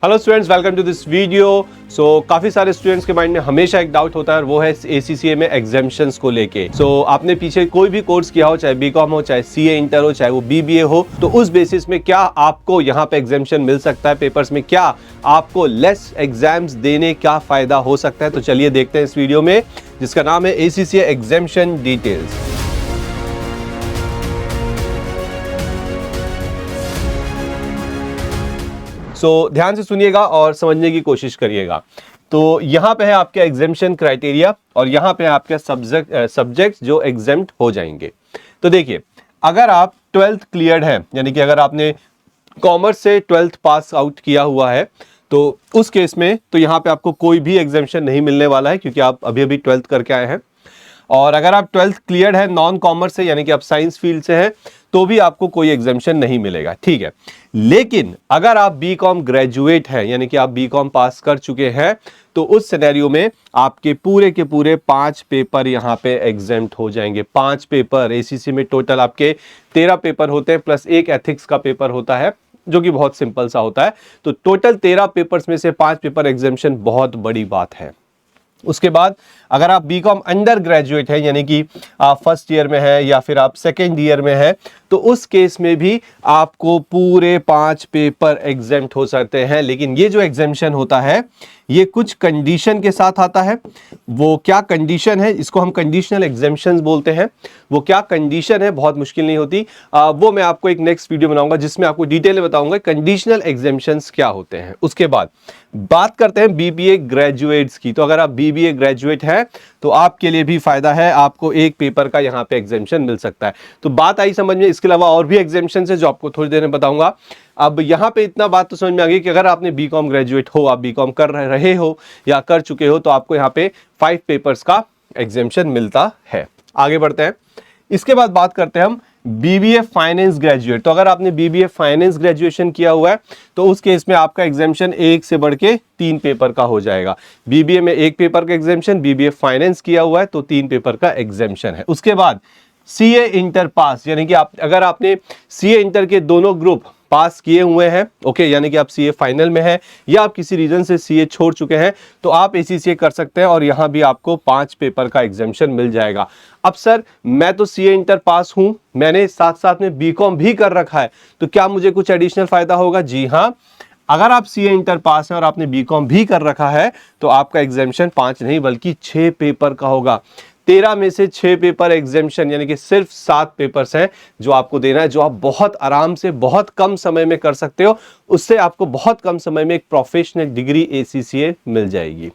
Hello students, welcome to this video. काफ़ी सारे students के माइंड में हमेशा एक डाउट होता है, वो है ACCA में एग्जाम्शंस को लेके। आपने पीछे कोई भी कोर्स किया हो, चाहे बीकॉम हो, चाहे CA इंटर हो, चाहे वो BBA हो, तो उस बेसिस में क्या आपको यहाँ पे एग्जाम्शन मिल सकता है पेपर्स में, क्या आपको लेस एग्जाम्स देने का फायदा हो सकता है। तो चलिए देखते हैं इस वीडियो में, जिसका नाम है ACCA एग्जाम्शन डिटेल्स। ध्यान से सुनिएगा और समझने की कोशिश करिएगा। तो यहाँ पे है आपके एग्जाम्शन क्राइटेरिया और यहाँ पे है आपके सब्जेक्ट्स जो एग्जाम्ड हो जाएंगे। तो देखिए, अगर आप 12th क्लियर्ड है, यानी कि अगर आपने कॉमर्स से 12th पास आउट किया हुआ है, तो उस केस में तो यहाँ पे आपको कोई भी एग्जाम्शन नहीं मिलने वाला है, क्योंकि आप अभी अभी 12th करके आए हैं। और अगर आप 12th क्लियर्ड है नॉन कॉमर्स से, यानी कि आप साइंस फील्ड से हैं, तो भी आपको कोई एग्जाम्शन नहीं मिलेगा, ठीक है। लेकिन अगर आप बीकॉम ग्रेजुएट हैं, यानी कि आप बीकॉम पास कर चुके हैं, तो उस सिनेरियो में आपके पूरे के पूरे 5 पेपर यहाँ पे एग्जाम्प्ट हो जाएंगे। 5 पेपर ACCA में टोटल आपके 13 पेपर होते हैं, प्लस एक एथिक्स का पेपर होता है, जो कि बहुत सिंपल सा होता है। तो टोटल 13 पेपर्स में से 5 पेपर एग्जाम्शन बहुत बड़ी बात है। उसके बाद अगर आप बीकॉम अंडर ग्रेजुएट है, यानी कि आप फर्स्ट ईयर में है या फिर आप सेकेंड ईयर में है, तो उस केस में भी आपको पूरे 5 पेपर एग्जाम्प्ट हो सकते हैं। लेकिन ये जो एग्जाम्शन होता है, ये कुछ कंडीशन के साथ आता है। वो क्या कंडीशन है, इसको हम कंडीशनल एग्जाम्शंस बोलते हैं। वो क्या कंडीशन है, बहुत मुश्किल नहीं होती, वो मैं आपको एक नेक्स्ट वीडियो बनाऊंगा जिसमें आपको डिटेल में बताऊंगा कंडीशनल एग्जाम्शंस क्या होते हैं। उसके बाद बात करते हैं BBA ग्रेजुएट्स की। तो अगर आप BBA ग्रेजुएट हैं तो आपके लिए भी फायदा है, आपको एक पेपर का यहाँ पे एग्जाम्शन मिल सकता है। तो बात आई समझ में। इसके अलावा और भी एग्जाम्शन है जो आपको थोड़ी देर में बताऊंगा। अब यहाँ पे इतना बात तो समझ में आ गई कि अगर आपने बीकॉम ग्रेजुएट हो, आप बीकॉम कर रहे हो या कर चुके हो, तो आपको यहाँ पे 5 पेपर्स का एग्जाम्शन मिलता है। आगे बढ़ते हैं। इसके बाद बात करते हैं हम BBA फाइनेंस ग्रेजुएट। तो अगर आपने BBA फाइनेंस ग्रेजुएशन किया हुआ है, तो उस केस में आपका एग्जाम्शन 1 से बढ़ के 3 पेपर का हो जाएगा। BBA में 1 पेपर का एग्जाम्शन, BBA फाइनेंस किया हुआ है तो 3 पेपर का एग्जाम्शन है। उसके बाद CA इंटर पास, यानी कि अगर आपने CA इंटर के दोनों ग्रुप पास किए हुए हैं, ओके, यानी कि आप CA फाइनल में है या आप किसी रीजन से CA छोड़ चुके हैं, तो आप ACCA कर सकते हैं और यहां भी आपको 5 पेपर का एग्जाम्शन मिल जाएगा। अब सर, मैं तो CA इंटर पास हूं, मैंने साथ साथ में बीकॉम भी कर रखा है, तो क्या मुझे कुछ एडिशनल फायदा होगा? जी हाँ, अगर आप CA इंटर पास हैं और आपने बीकॉम भी कर रखा है, तो आपका एग्जाम्शन 5 नहीं बल्कि 6 पेपर का होगा। 13 में से 6 पेपर एग्जाम्शन, यानी कि सिर्फ 7 पेपर्स हैं जो आपको देना है, जो आप बहुत आराम से बहुत कम समय में कर सकते हो। उससे आपको बहुत कम समय में एक प्रोफेशनल डिग्री ACCA मिल जाएगी।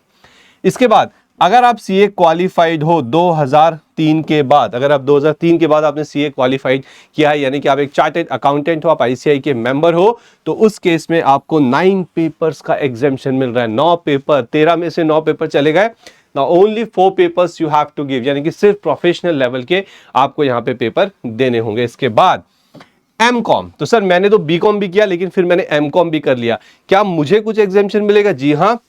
इसके बाद अगर आप CA क्वालिफाइड हो 2003 के बाद, अगर आप 2003 के बाद आपने CA क्वालिफाइड किया है, यानी कि आप एक चार्टेड अकाउंटेंट हो, आप ICAI के मेंबर हो, तो उस केस में आपको 9 पेपर्स का एग्जाम्शन मिल रहा है। 9 पेपर, 13 में से 9 पेपर चले गए। Now only 4 papers you have to give, यानी कि सिर्फ प्रोफेशनल लेवल के आपको यहाँ पे पेपर देने होंगे। इसके बाद MCOM। तो सर, मैंने तो BCom भी किया, लेकिन फिर मैंने MCOM भी कर लिया, क्या मुझे कुछ एग्जाम्शन मिलेगा? जी हाँ,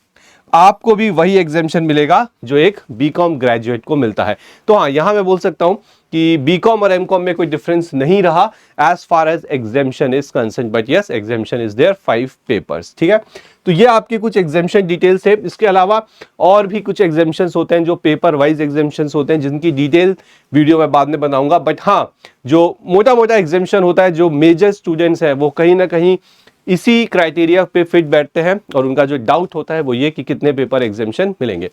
आपको भी वही एग्जाम्शन मिलेगा जो एक बीकॉम ग्रेजुएट को मिलता है। तो हाँ, यहां मैं बोल सकता हूं कि बीकॉम और एमकॉम में कोई डिफरेंस नहीं रहा as far as examination is concern, but yes, examination is there 5 papers, ठीक है। तो ये आपके कुछ एग्जाम्शन डिटेल्स है। इसके अलावा और भी कुछ एग्जाम्शंस होते हैं जो पेपर वाइज एग्जाम्शंस होते हैं, जिनकी डिटेल वीडियो मैं बाद में बनाऊंगा। बट हाँ, जो मोटा मोटा एग्जाम्शन होता है, जो मेजर स्टूडेंट्स हैं वो कहीं ना कहीं इसी क्राइटेरिया पे फिट बैठते हैं, और उनका जो डाउट होता है वो ये कि कितने पेपर एग्जाम्शन मिलेंगे।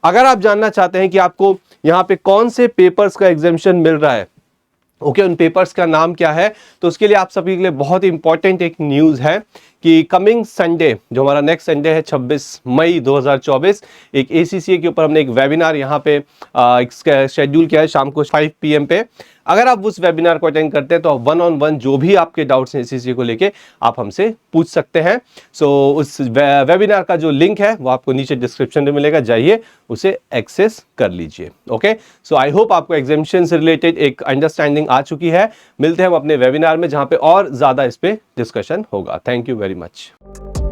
अगर आप जानना चाहते हैं कि आपको यहाँ पे कौन से पेपर्स का एग्जाम्शन मिल रहा है, ओके, उन पेपर्स का नाम क्या है, तो उसके लिए आप सभी के लिए बहुत इंपॉर्टेंट एक न्यूज़ है कि कमिंग संडे, जो हमारा नेक्स्ट संडे है 26 मई 2024, एक ACCA के ऊपर हमने एक वेबिनार यहाँ पे शेड्यूल किया है शाम को 5 PM पे। अगर आप उस वेबिनार को अटेंड करते हैं तो 1-on-1 जो भी आपके डाउट्स हैं ACCA को लेके, आप हमसे पूछ सकते हैं। उस वेबिनार का जो लिंक है वो आपको नीचे डिस्क्रिप्शन में मिलेगा, जाइए उसे एक्सेस कर लीजिए। ओके, सो आई होप आपको एग्जाम्शन से रिलेटेड एक अंडरस्टैंडिंग आ चुकी है। मिलते हैं हम अपने वेबिनार में, जहां पे और ज्यादा इस पे डिस्कशन होगा। Thank you very much.